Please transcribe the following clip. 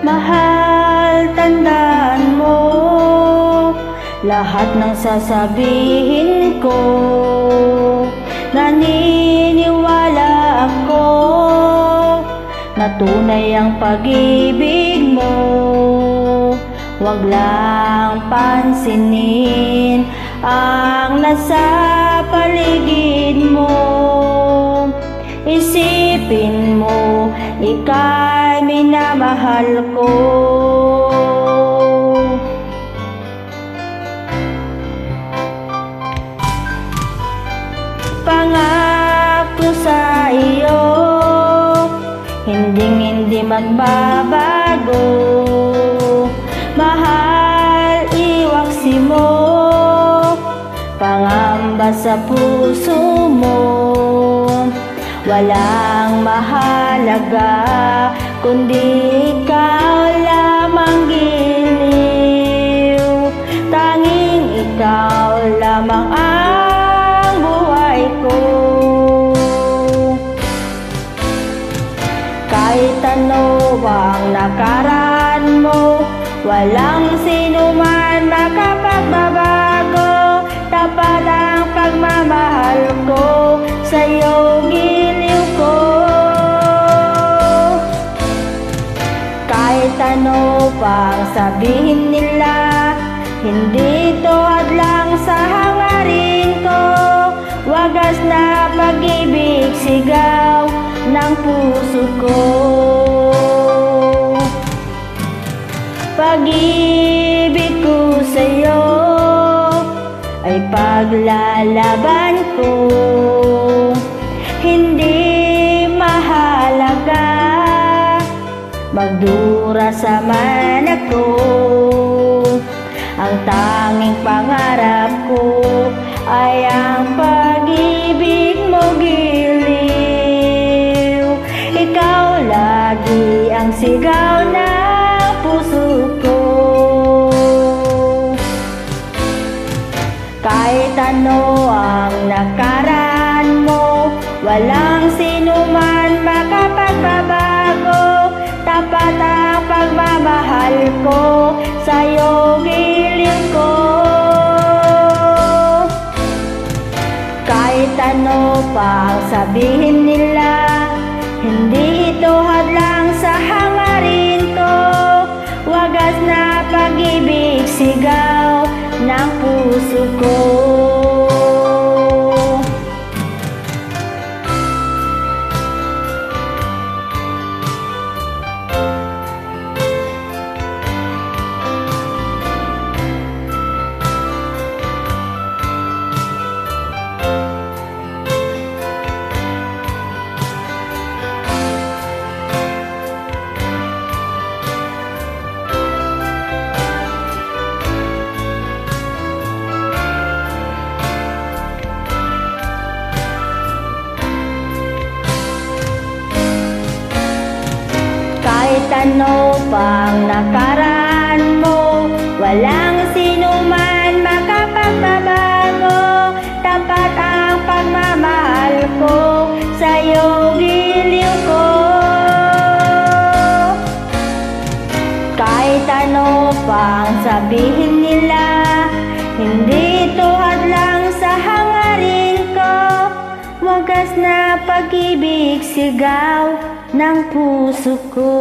Mahal, tandaan mo lahat ng sasabihin ko. Naniniwala ako na tunay ang pag-ibig mo. Huwag lang pansinin ang nasa paligid mo. Isipin mo, ika'y minamahal ko. Pangako sa iyo, hindi magbabago. Mahal, iwaksi mo pangamba sa puso mo. Walang mahalaga kundi ikaw lamang giliw. Tanging ikaw lamang ang buhay ko. Kahit ano ang nakaraan mo, walang sino man makapagbabago. Tapat ang pagmamahal ko sa'yo, giliw ko. Kahit ano pang sabihin nila, hindi ito hadlang sa hangarin ko. Wagas na pag-ibig, sigaw ng puso ko. Pag-ibig ko sa'yo ay paglalaban ko. Hindi mahalaga magdura sa man ako. Ang tanging pangarap ko ay ang pag-ibig mo, giliw. Ikaw lagi ang sigaw ng puso ko. Kahit ano ang nakaraan mo, walang sino man makapagbabago. Tapat ang pagmamahal ko sa'yo, giliw ko. Kahit ano pang sabihin nila, hindi ito hadlang sa hangarin ko. Wagas na pag-ibig, sigaw ng puso ko. Kahit ano pang nakaraan mo, walang sino man makapagbabago. Tapat ang pagmamahal ko sa'yo, giliw ko. Kahit ano pang sabihin nila, hindi ito hadlang sa hangarin ko. Wagas na pag-ibig, sigaw ng puso ko.